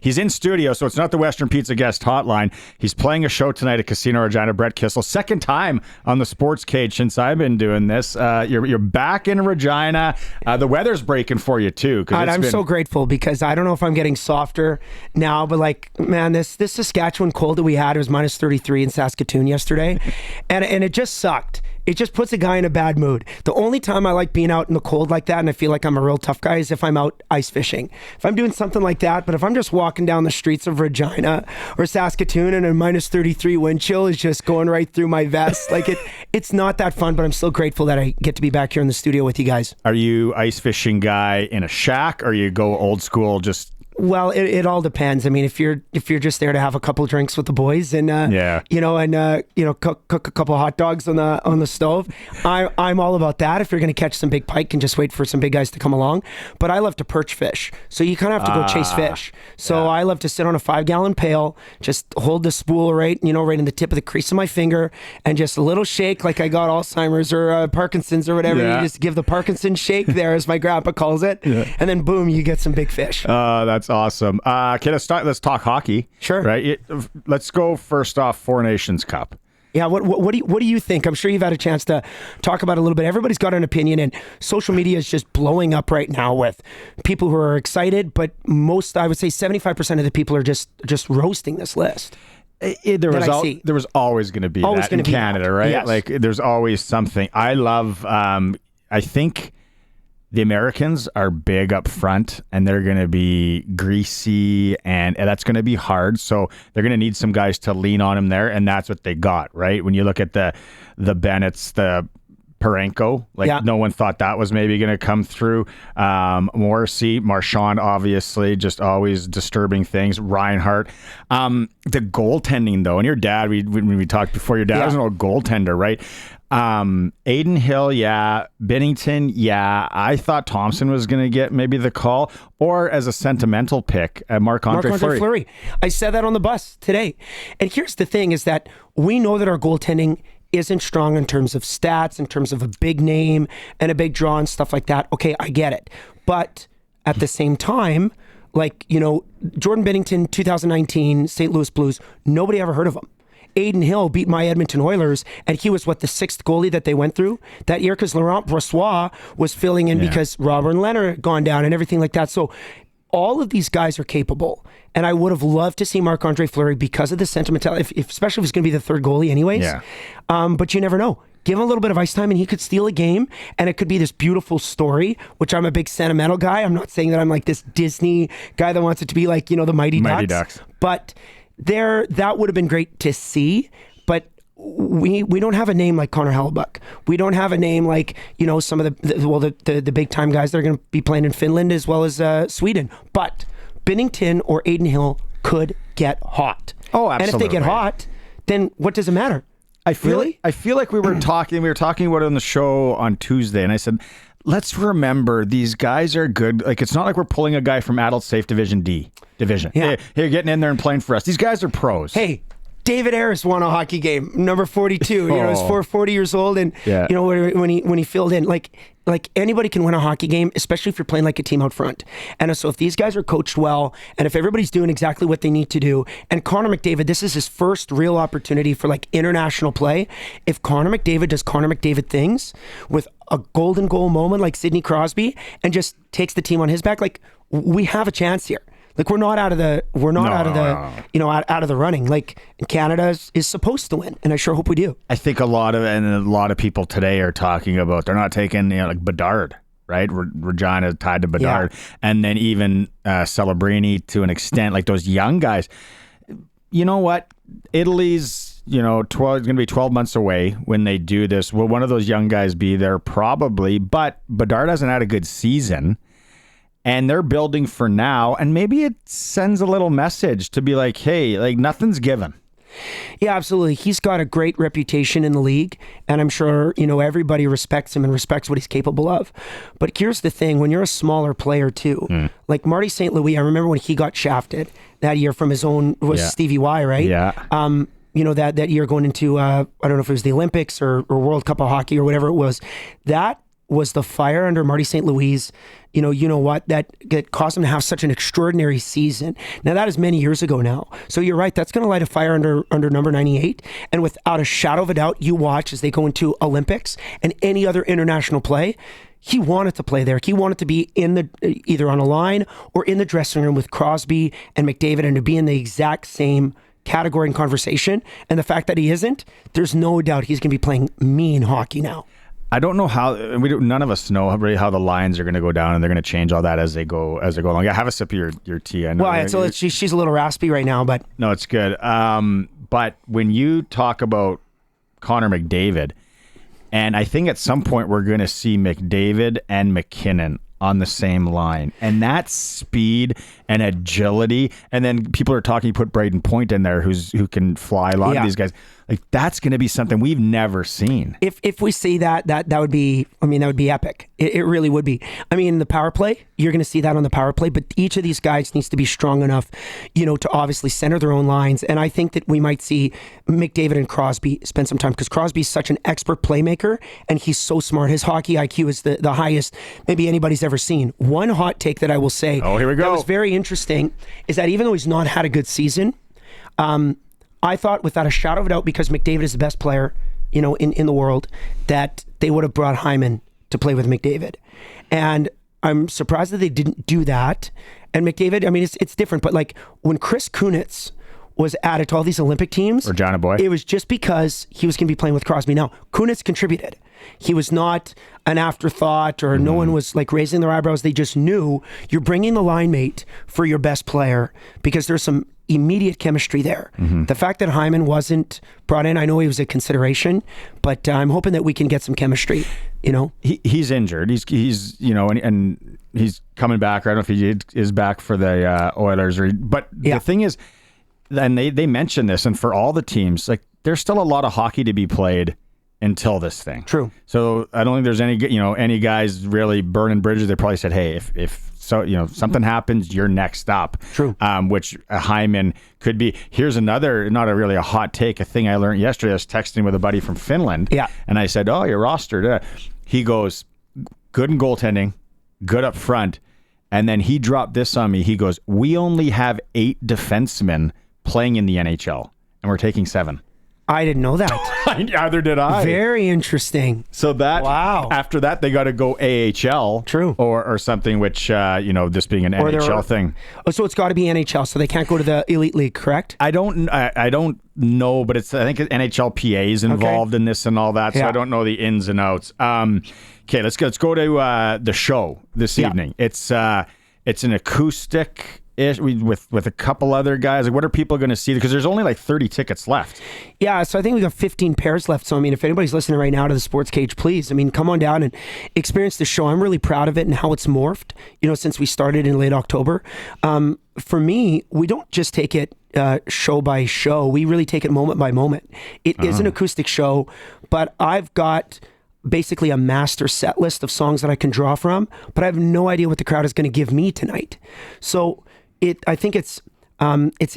He's in studio, so it's not the Western Pizza guest hotline. He's playing a show tonight at Casino Regina. Brett Kissel, second time on the SportsCage since I've been doing this. You're back in Regina. The weather's breaking for you too. And I'm so grateful because I don't know if I'm getting softer now, but like, man, this Saskatchewan cold that we had, it was minus 33 in Saskatoon yesterday, and it just sucked. It just puts a guy in a bad mood. The only time I like being out in the cold like that and I feel like I'm a real tough guy is if I'm out ice fishing. If I'm doing something like that, but if I'm just walking down the streets of Regina or Saskatoon and a minus 33 wind chill is just going right through my vest, like it's not that fun, but I'm still grateful that I get to be back here in the studio with you guys. Are you ice fishing guy in a shack or you go old school just... Well, it all depends. I mean, if you're just there to have a couple of drinks with the boys and cook a couple of hot dogs on the stove, I'm all about that. If you're going to catch some big pike and just wait for some big guys to come along, but I love to perch fish, so you kind of have to go chase fish. So I love to sit on a 5-gallon pail, just hold the spool right in the tip of the crease of my finger, and just a little shake like I got Alzheimer's or Parkinson's or whatever. You just give the Parkinson's shake there, as my grandpa calls it, and then boom, you get some big fish. That's awesome. Okay, let's talk hockey. Sure. Right. Let's go first off. Four Nations Cup. Yeah. What do you think? I'm sure you've had a chance to talk about it a little bit. Everybody's got an opinion, and social media is just blowing up right now with people who are excited. But I would say 75% of the people are just roasting this list. There was always going to be that in Canada, right? Yes. Like there's always something. I love. I think the Americans are big up front, and they're going to be greasy, and that's going to be hard. So they're going to need some guys to lean on them there, and that's what they got, right? When you look at the Bennett's, the Parenko, no one thought that was maybe going to come through. Morrissey, Marchand, obviously, just always disturbing things. Reinhardt. The goaltending, though, and your dad, when we talked before, your dad was an old goaltender, right? Aiden Hill, Bennington, I thought Thompson was going to get maybe the call, or as a sentimental pick, Marc-Andre Fleury. I said that on the bus today. And here's the thing is that we know that our goaltending isn't strong in terms of stats, in terms of a big name and a big draw and stuff like that. Okay, I get it. But at the same time, Jordan Bennington, 2019, St. Louis Blues, nobody ever heard of him. Aiden Hill beat my Edmonton Oilers, and he was the 6th goalie that they went through that year because Laurent Brossoit was filling in because Robert and Leonard had gone down and everything like that. So all of these guys are capable, and I would have loved to see Marc-Andre Fleury because of the sentimentality, especially if he's going to be the 3rd goalie anyways. But you never know. Give him a little bit of ice time and he could steal a game, and it could be this beautiful story, which I'm a big sentimental guy. I'm not saying that I'm like this Disney guy that wants it to be like, the Mighty Ducks. But that would have been great to see, but we don't have a name like Connor Hellebuyck. We don't have a name like, some of the big time guys that are going to be playing in Finland as well as Sweden. But Binnington or Aiden Hill could get hot. Oh, absolutely. And if they get hot, then what does it matter? I feel like we were talking about it on the show on Tuesday, and I said, let's remember these guys are good. Like, it's not like we're pulling a guy from Adult Safe Division D. Yeah. Hey, getting in there and playing for us. These guys are pros. Hey, David Harris won a hockey game, number 42. He's 40 years old, and when he filled in, like anybody can win a hockey game, especially if you're playing like a team out front. And so if these guys are coached well, and if everybody's doing exactly what they need to do, and Connor McDavid, this is his first real opportunity for international play. If Connor McDavid does Connor McDavid things with a golden goal moment like Sidney Crosby and just takes the team on his back, we have a chance here. We're not out of the running. Canada is supposed to win, and I sure hope we do. I think a lot of people today are talking about they're not taking Bedard, right? Regina tied to Bedard, and then even Celebrini to an extent, like those young guys. You know what? Italy's going to be 12 months away when they do this. Will one of those young guys be there? Probably, but Bedard hasn't had a good season. And they're building for now, and maybe it sends a little message to be like, hey, nothing's given. Yeah, absolutely. He's got a great reputation in the league, and I'm sure, everybody respects him and respects what he's capable of. But here's the thing, when you're a smaller player too, like Marty St. Louis, I remember when he got shafted that year from his own, Stevie Y, right? Yeah. That year going into, I don't know if it was the Olympics or World Cup of Hockey or whatever it was, that was the fire under Marty St. Louis, you know what, that caused him to have such an extraordinary season. Now, that is many years ago now. So you're right, that's going to light a fire under number 98. And without a shadow of a doubt, you watch as they go into Olympics and any other international play, he wanted to play there. He wanted to be either on a line or in the dressing room with Crosby and McDavid and to be in the exact same category and conversation. And the fact that he isn't, there's no doubt he's going to be playing mean hockey now. I don't know how none of us know really how the lines are going to go down, and they're going to change all that as they go along. Yeah, have a sip of your tea. I know. Well, she's a little raspy right now, but no, it's good. But when you talk about Connor McDavid, and I think at some point we're going to see McDavid and McKinnon on the same line, and that speed and agility, and then people are talking. You put Braden Point in there, who can fly. A lot of these guys, like that's going to be something we've never seen. If we see that would be, that would be epic. It really would be. The power play, you're going to see that on the power play, but each of these guys needs to be strong enough, to obviously center their own lines. And I think that we might see McDavid and Crosby spend some time because Crosby's such an expert playmaker and he's so smart. His hockey IQ is the highest maybe anybody's ever seen. One hot take that I will say, here we go, that was very interesting, is that even though he's not had a good season, I thought without a shadow of a doubt, because McDavid is the best player, in the world, that they would have brought Hyman to play with McDavid. And I'm surprised that they didn't do that. And McDavid, it's different, but like when Chris Kunitz was added to all these Olympic teams, Regina boy, it was just because he was going to be playing with Crosby. Now, Kunitz contributed. He was not an afterthought or no one was like raising their eyebrows. They just knew you're bringing the line mate for your best player because there's some immediate chemistry there. The fact that Hyman wasn't brought in, I know he was a consideration, but I'm hoping that we can get some chemistry, He's injured. He's and he's coming back. I don't know if he is back for the Oilers. But the thing is, and they mentioned this, and for all the teams, like there's still a lot of hockey to be played until this thing. True. So I don't think there's any guys really burning bridges. They probably said, hey, if something happens, you're next up. True. Which Hyman could be. Here's another, not really a hot take, a thing I learned yesterday. I was texting with a buddy from Finland. Yeah. And I said, oh, you're rostered. He goes, good in goaltending, good up front. And then he dropped this on me. He goes, we only have 8 defensemen playing in the NHL, and we're taking 7. I didn't know that. Neither did I. Very interesting. So that, wow. After that, they got to go AHL. True. Or something, which, this being an NHL thing. Oh, so it's got to be NHL, so they can't go to the Elite League, correct? I don't know, but I think NHL is involved in this and all that, so I don't know the ins and outs. Okay, let's go to the show this evening. It's an acoustic with a couple other guys. Like, what are people going to see? Because there's only like 30 tickets left. Yeah, so I think we got 15 pairs left. So, if anybody's listening right now to the Sports Cage, please, come on down and experience the show. I'm really proud of it and how it's morphed, since we started in late October. For me, we don't just take it show by show. We really take it moment by moment. It is an acoustic show, but I've got basically a master set list of songs that I can draw from, but I have no idea what the crowd is going to give me tonight. So I think it's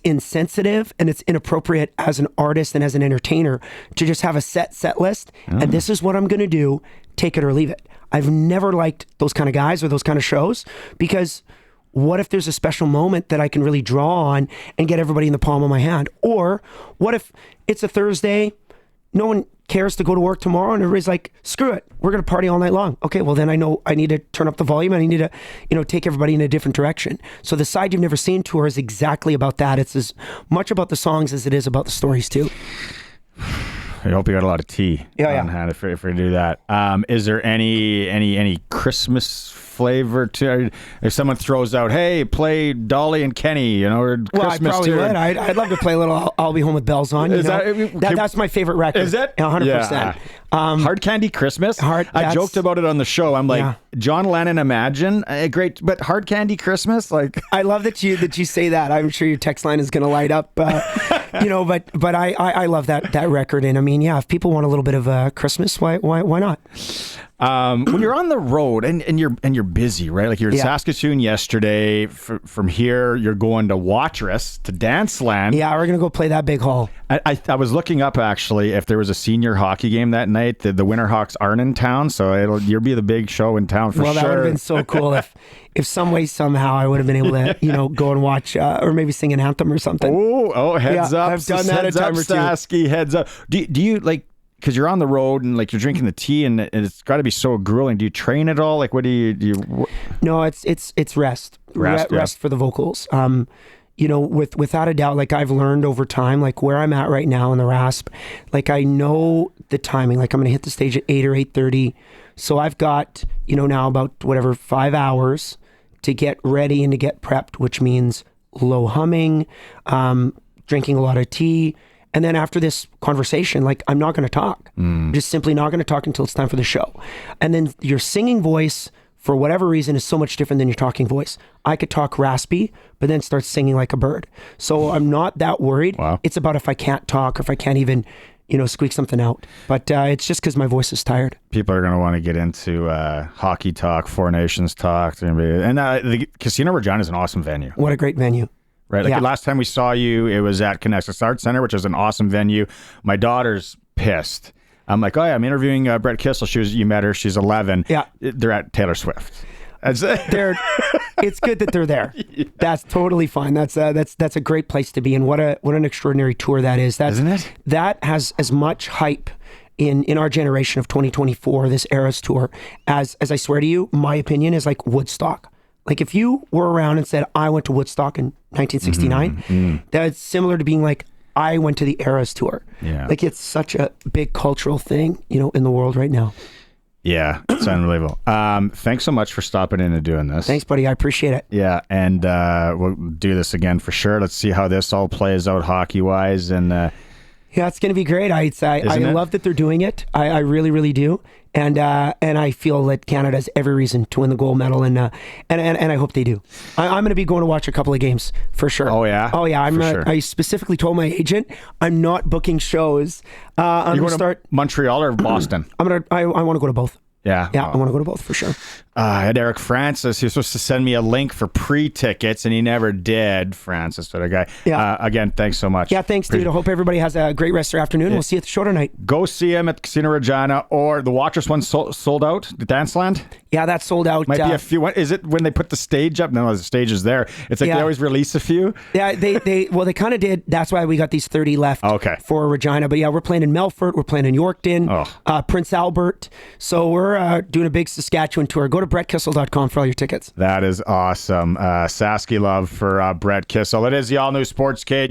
insensitive and it's inappropriate as an artist and as an entertainer to just have a set list. And this is what I'm going to do, take it or leave it. I've never liked those kind of guys or those kind of shows, because what if there's a special moment that I can really draw on and get everybody in the palm of my hand? Or what if it's a Thursday, no one cares to go to work tomorrow, and everybody's like, screw it, we're going to party all night long. Okay, well then I know I need to turn up the volume and I need to take everybody in a different direction. So the Side You've Never Seen tour is exactly about that. It's as much about the songs as it is about the stories too. I hope you got a lot of tea on hand if we do that. Is there any Christmas flavor to? If someone throws out, "Hey, play Dolly and Kenny," or Christmas. Well, I probably would. I'd love to play a little "I'll Be Home with Bells On." That's my favorite record. Is it? 100%. Yeah. Hard Candy Christmas. I joked about it on the show. I'm like, John Lennon, Imagine, great, but Hard Candy Christmas, like. I love that you say that. I'm sure your text line is going to light up. But I love that record, and if people want a little bit of Christmas, why not? When you're on the road and you're busy, right? Like you're in Saskatoon yesterday. From here, you're going to Watrous, to Danceland. Yeah, we're gonna go play that big hall. I was looking up actually if there was a senior hockey game that night. The Winterhawks aren't in town, so you'll be the big show in town for sure. Well, that would have been so cool if some way somehow I would have been able to go and watch or maybe sing an anthem or something. Oh, heads up! I've done that a time or two. Sasky, heads up. Do you like? Because you're on the road and like you're drinking the tea and it's got to be so grueling. Do you train at all? Like, what do you? No, it's rest. Rest for the vocals. Without a doubt, like I've learned over time, like where I'm at right now in the RASP, like I know the timing. Like I'm gonna hit the stage at 8 or 8:30, so I've got now about 5 hours to get ready and to get prepped, which means low humming, drinking a lot of tea. And then after this conversation, like I'm not going to talk. I'm just simply not going to talk until it's time for the show. And then your singing voice, for whatever reason, is so much different than your talking voice. I could talk raspy, but then start singing like a bird. So I'm not that worried. Wow. It's about if I can't talk or if I can't even, squeak something out. But it's just because my voice is tired. People are going to want to get into hockey talk, Four Nations talk. And the Casino Regina is an awesome venue. What a great venue. Right. Like the last time we saw you, it was at Connexus Arts Center, which is an awesome venue. My daughter's pissed. I'm like, oh yeah, I'm interviewing Brett Kissel. You met her. She's 11. Yeah. They're at Taylor Swift. It's good that they're there. That's totally fine. That's a great place to be. And what an extraordinary tour that is. Isn't it? That has as much hype in our generation of 2024, this Eras tour, as I swear to you, my opinion is like Woodstock. Like if you were around and said, I went to Woodstock in 1969, that's similar to being like, I went to the Eras tour. Yeah. Like it's such a big cultural thing, in the world right now. Yeah, it's unbelievable. Thanks so much for stopping in and doing this. Thanks, buddy. I appreciate it. Yeah, and we'll do this again for sure. Let's see how this all plays out hockey-wise. And yeah, it's going to be great. I love that they're doing it. I really, really do. And I feel that Canada has every reason to win the gold medal, and I hope they do. I'm going to be going to watch a couple of games for sure. Oh yeah, Sure. I specifically told my agent I'm not booking shows. I'm going to start Montreal or Boston. I want to go to both. Yeah, I want to go to both for sure. I had Eric Francis. He was supposed to send me a link for pre-tickets, and he never did. Francis, what a guy. Yeah. Again, thanks so much. Yeah, thanks, dude. I hope everybody has a great rest of their afternoon. We'll see you at the show tonight. Go see him at Casino Regina, or the Watrous one sold out, the Danceland? Yeah, that's sold out. Might be a few. Is it when they put the stage up? No, the stage is there. It's like they always release a few. Yeah, they kind of did. That's why we got these 30 left for Regina. But yeah, we're playing in Melfort. We're playing in Yorkton, Prince Albert. So we're doing a big Saskatchewan tour. Go to brettkissel.com for all your tickets. That is awesome. Sasky love for Brett Kissel. It is the all-new Sports Cage.